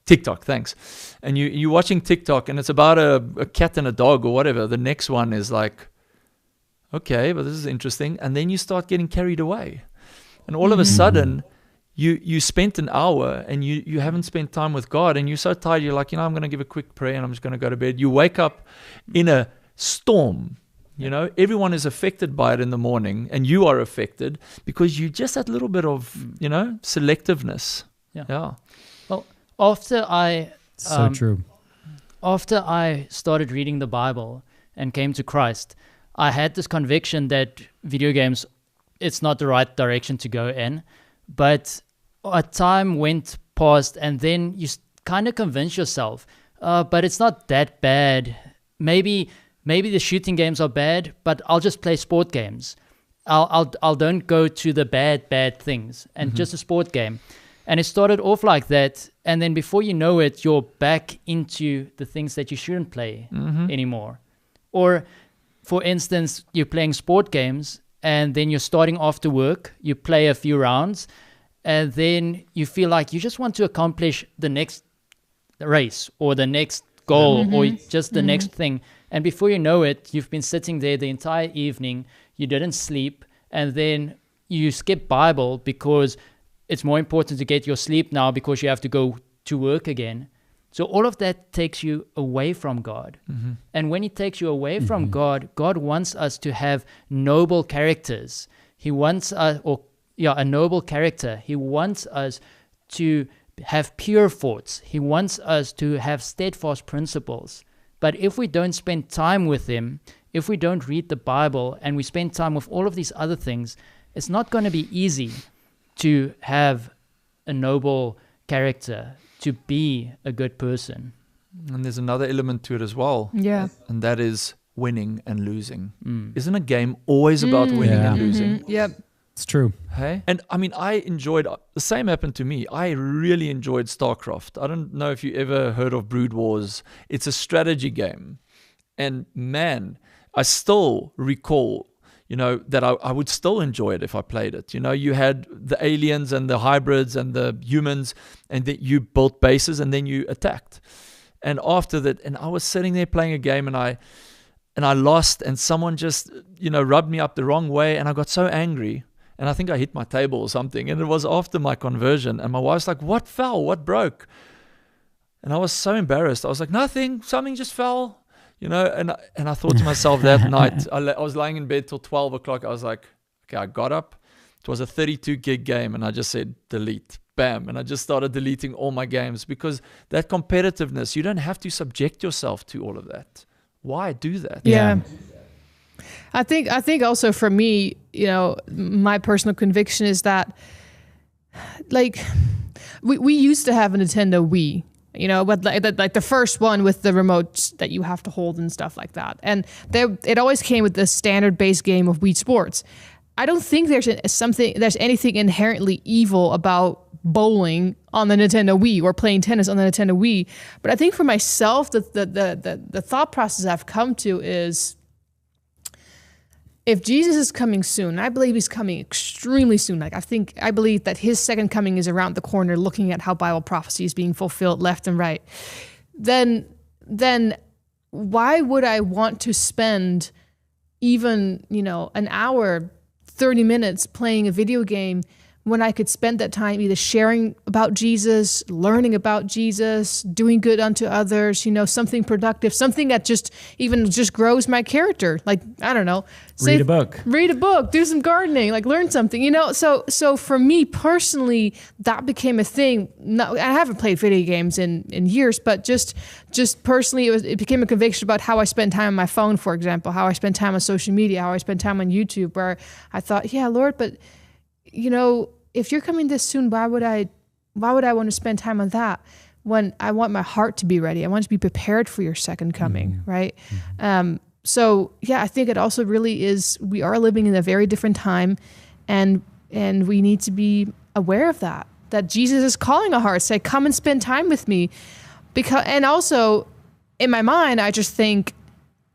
TikTok, thanks. And you're watching TikTok, and it's about a cat and a dog or whatever. The next one is like, okay, but this is interesting. And then you start getting carried away. And all of a sudden, you spent an hour and you haven't spent time with God, and you're so tired, you're like, I'm going to give a quick prayer and I'm just going to go to bed. You wake up in a storm. You know, everyone is affected by it in the morning, and you are affected because you just had a little bit of, selectiveness. Yeah. Well, after I true. After I started reading the Bible and came to Christ, I had this conviction that video games, it's not the right direction to go in. But a time went past, and then you kind of convince yourself, but it's not that bad. Maybe the shooting games are bad, but I'll just play sport games. I'll don't go to the bad things, and just a sport game. And it started off like that, and then before you know it, you're back into the things that you shouldn't play anymore. Or, for instance, you're playing sport games, and then you're starting after work, you play a few rounds, and then you feel like you just want to accomplish the next race or the next goal or just the next thing. And before you know it, you've been sitting there the entire evening, you didn't sleep, and then you skip Bible because it's more important to get your sleep now because you have to go to work again. So all of that takes you away from God. And when He takes you away from God, God wants us to have noble characters. He wants us, a noble character. He wants us to have pure thoughts. He wants us to have steadfast principles. But if we don't spend time with Him, if we don't read the Bible and we spend time with all of these other things, it's not going to be easy to have a noble character, to be a good person. And there's another element to it as well. Yeah. And that is winning and losing. Isn't a game always about winning and losing? Yep. It's true. Hey? And I mean, I enjoyed, the same happened to me. I really enjoyed StarCraft. I don't know if you ever heard of Brood Wars. It's a strategy game. And man, I still recall, that I would still enjoy it if I played it. You had the aliens and the hybrids and the humans, and that you built bases and then you attacked. And after that, and I was sitting there playing a game, and I lost, and someone just, rubbed me up the wrong way, and I got so angry. And I think I hit my table or something. And it was after my conversion. And my wife's like, what fell? What broke? And I was so embarrassed. I was like, nothing. Something just fell. And I thought to myself that night, I was lying in bed till 12 o'clock. I was like, okay, I got up. It was a 32 gig game. And I just said, delete. Bam. And I just started deleting all my games, because that competitiveness, you don't have to subject yourself to all of that. Why do that? Yeah. I think also for me, my personal conviction is that, like, we used to have a Nintendo Wii, but like the first one with the remotes that you have to hold and stuff like that. And it always came with the standard base game of Wii Sports. I don't think there's anything inherently evil about bowling on the Nintendo Wii or playing tennis on the Nintendo Wii. But I think for myself, the thought process I've come to is, if Jesus is coming soon, I believe He's coming extremely soon. Like, I believe that His second coming is around the corner, looking at how Bible prophecy is being fulfilled left and right. Then why would I want to spend even, an hour, 30 minutes playing a video game when I could spend that time either sharing about Jesus, learning about Jesus, doing good unto others, something productive, something that just grows my character. Like, I don't know. Read a book, do some gardening, like learn something, So for me personally, that became a thing. No, I haven't played video games in years, but just personally, it became a conviction about how I spend time on my phone, for example, how I spend time on social media, how I spend time on YouTube, where I thought, yeah, Lord, but if you're coming this soon, why would I why would I want to spend time on that when I want my heart to be ready? I want to be prepared for your second coming, right? So yeah, I think it also really is, we are living in a very different time, and we need to be aware of that Jesus is calling our hearts, say, come and spend time with me. And also in my mind, I just think,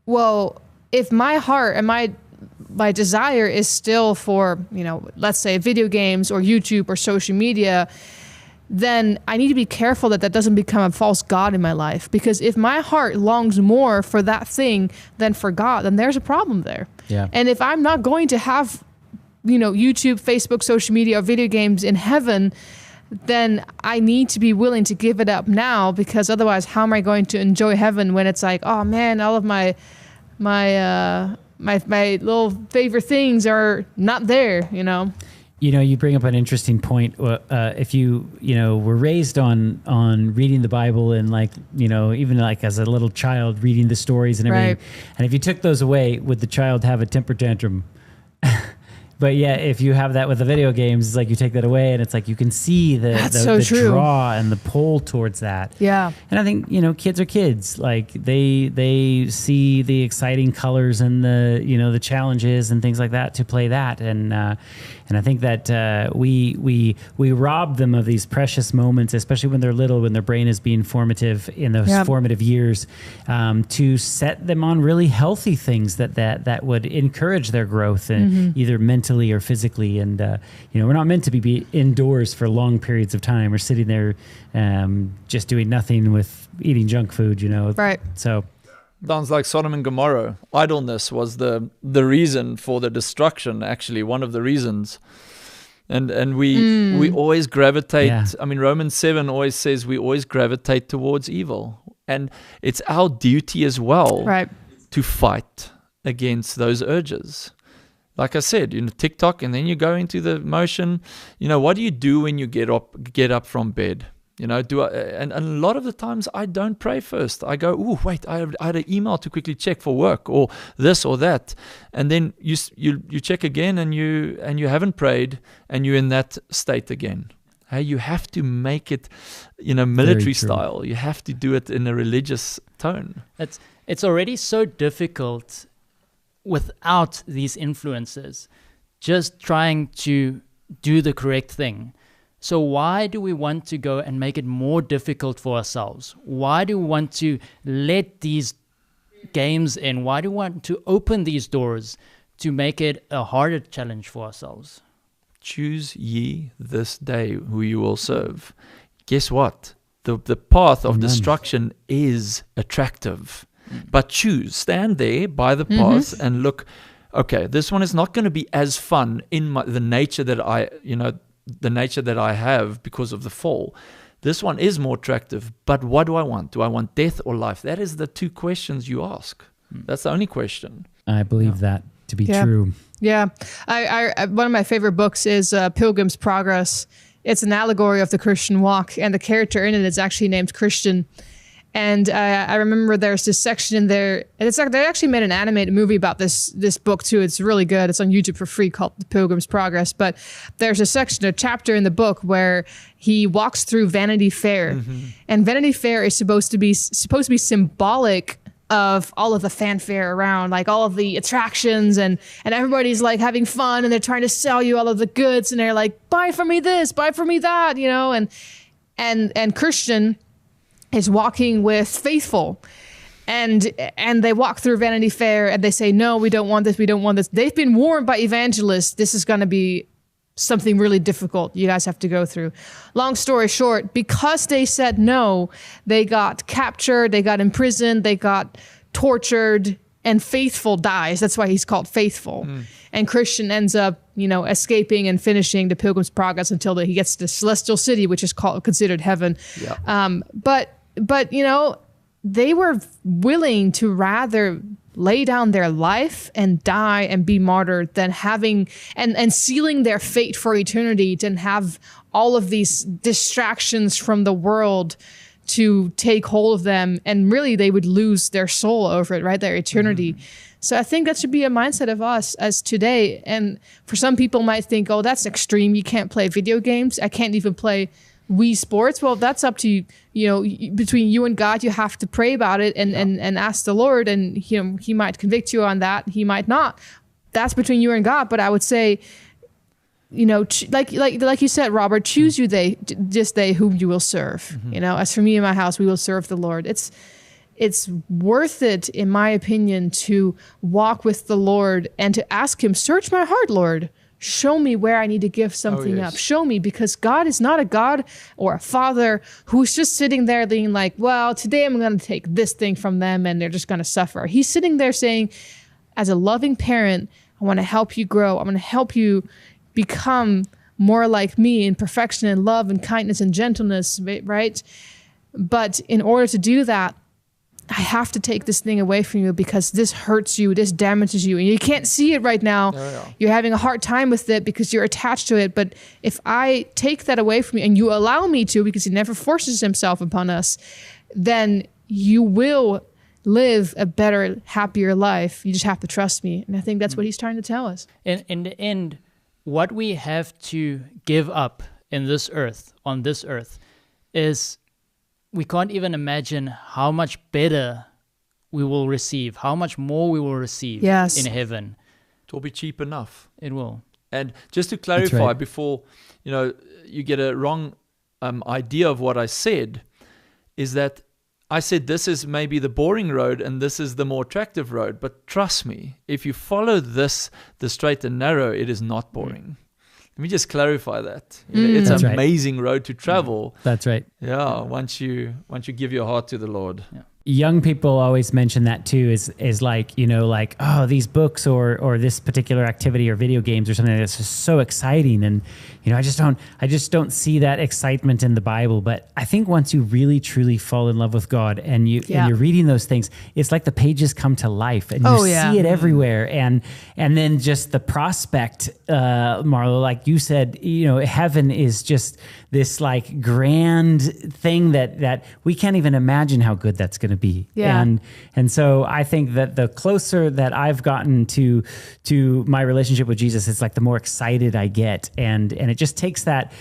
well, if my heart and my desire is still for, let's say video games or YouTube or social media, then I need to be careful that doesn't become a false god in my life. Because if my heart longs more for that thing than for God, then there's a problem there. Yeah. And if I'm not going to have, YouTube, Facebook, social media, or video games in heaven, then I need to be willing to give it up now, because otherwise how am I going to enjoy heaven when it's like, oh man, all of my little favorite things are not there, You bring up an interesting point. If you were raised on reading the Bible and even as a little child reading the stories and everything, right. And if you took those away, would the child have a temper tantrum? But yeah, if you have that with the video games, it's like you take that away, and it's like you can see the draw and the pull towards that. Yeah. And I think kids are kids. Like they see the exciting colors and the challenges and things like that to play that. And I think that we rob them of these precious moments, especially when they're little, when their brain is being formative in those formative years, to set them on really healthy things that would encourage their growth, and either mentally or physically. And we're not meant to be indoors for long periods of time, or sitting there just doing nothing with eating junk food. Right. So. Sounds like Sodom and Gomorrah. Idleness was the reason for the destruction, actually, one of the reasons. And we always gravitate. Yeah. I mean, Romans 7 always says we always gravitate towards evil. And it's our duty as well, right, to fight against those urges. Like I said, TikTok, and then you go into the motion. What do you do when you get up from bed? And a lot of the times I don't pray first. I go, oh wait, I had an email to quickly check for work, or this or that, and then you check again, and you haven't prayed, and you're in that state again. Hey, you have to make it, military style. You have to do it in a religious tone. It's already so difficult without these influences, just trying to do the correct thing. So why do we want to go and make it more difficult for ourselves? Why do we want to let these games in? Why do we want to open these doors to make it a harder challenge for ourselves? Choose ye this day who you will serve. Guess what? The path of destruction is attractive. But stand there by the path and look, okay, this one is not going to be as fun in the nature that I have because of the fall. This one is more attractive, but what do I want? Do I want death or life? That is the two questions you ask. That's the only question. I believe that to be true. Yeah. I one of my favorite books is Pilgrim's Progress. It's an allegory of the Christian walk, and the character in it is actually named Christian. And I remember there's this section in there, and they actually made an animated movie about this book too. It's really good. It's on YouTube for free, called The Pilgrim's Progress. But there's a chapter in the book where he walks through Vanity Fair, and Vanity Fair is supposed to be symbolic of all of the fanfare around, like all of the attractions, and everybody's like having fun, and they're trying to sell you all of the goods, and they're like, buy for me this, buy for me that, and Christian is walking with Faithful, and they walk through Vanity Fair, and they say, no, we don't want this, we don't want this. They've been warned by evangelists, this is going to be something really difficult you guys have to go through. Long story short, because they said no, they got captured, they got imprisoned, they got tortured, and Faithful dies. That's why he's called Faithful. And Christian ends up, escaping and finishing the Pilgrim's Progress until he gets to the Celestial City, which is considered heaven. Yeah. But they were willing to rather lay down their life and die and be martyred than having and sealing their fate for eternity, than have all of these distractions from the world to take hold of them, and really they would lose their soul over it, right? Their eternity. So I think that should be a mindset of us as today. And for some people might think, oh, that's extreme. You can't play video games. I can't even play Wii Sports, well, that's up to between you and God. You have to pray about it and ask the Lord, and he might convict you on that. He might not. That's between you and God. But I would say, like you said, Robert, choose you they whom you will serve. As for me and my house, we will serve the Lord. It's worth it, in my opinion, to walk with the Lord and to ask him, search my heart, Lord. Show me where I need to give something up. Show me, because God is not a God or a father who's just sitting there being like, well, today I'm going to take this thing from them and they're just going to suffer. He's sitting there saying, as a loving parent, I want to help you grow. I'm going to help you become more like me in perfection and love and kindness and gentleness, right? But in order to do that, I have to take this thing away from you because this hurts you, this damages you, and you can't see it right now. You're having a hard time with it because you're attached to it. But if I take that away from you and you allow me to, because he never forces himself upon us, then you will live a better, happier life. You just have to trust me. And I think that's what he's trying to tell us. In the end, what we have to give up on this earth, is we can't even imagine how much better we will receive, how much more we will receive in heaven. It will be cheap enough. It will. And just to clarify, before you get a wrong idea of what I said, is that I said this is maybe the boring road and this is the more attractive road. But trust me, if you follow the straight and narrow, it is not boring. Let me just clarify that. It's an amazing road to travel. That's right. Yeah, once you give your heart to the Lord. Yeah. Young people always mention that too, is like, oh, these books or this particular activity or video games or something that's just so exciting. And, I just don't see that excitement in the Bible. But I think once you really, truly fall in love with God and you're reading those things, it's like the pages come to life and you see it everywhere. And then just the prospect, Marlou, like you said, heaven is just this like grand thing that we can't even imagine how good that's going to be. Yeah. And so I think that the closer that I've gotten to my relationship with Jesus, it's like the more excited I get. And it just takes that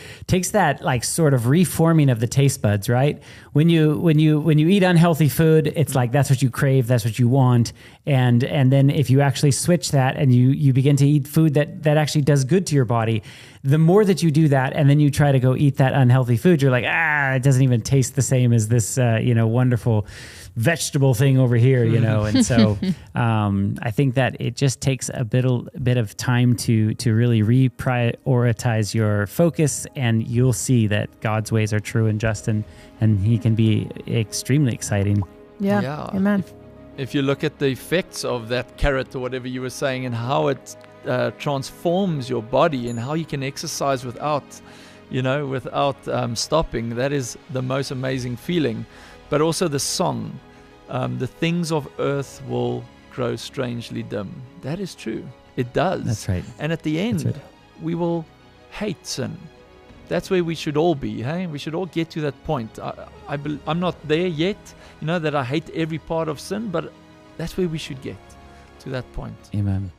like sort of reforming of the taste buds, right? When you eat unhealthy food, it's like that's what you crave, that's what you want. And then if you actually switch that and you begin to eat food that actually does good to your body, the more that you do that and then you try to go eat that unhealthy food, you're like, it doesn't even taste the same as this wonderful vegetable thing over here, And so I think that it just takes a bit of time to really reprioritize your focus, and you'll see that God's ways are true and just, and he can be extremely exciting. Yeah. Amen. If you look at the effects of that carrot or whatever you were saying, and how it transforms your body and how you can exercise without stopping, that is the most amazing feeling. But also the song, the things of earth will grow strangely dim. That is true. It does. That's right. And at the end, we will hate sin. That's where we should all be. Hey, we should all get to that point. I'm not there yet, that I hate every part of sin, but that's where we should get to that point. Amen.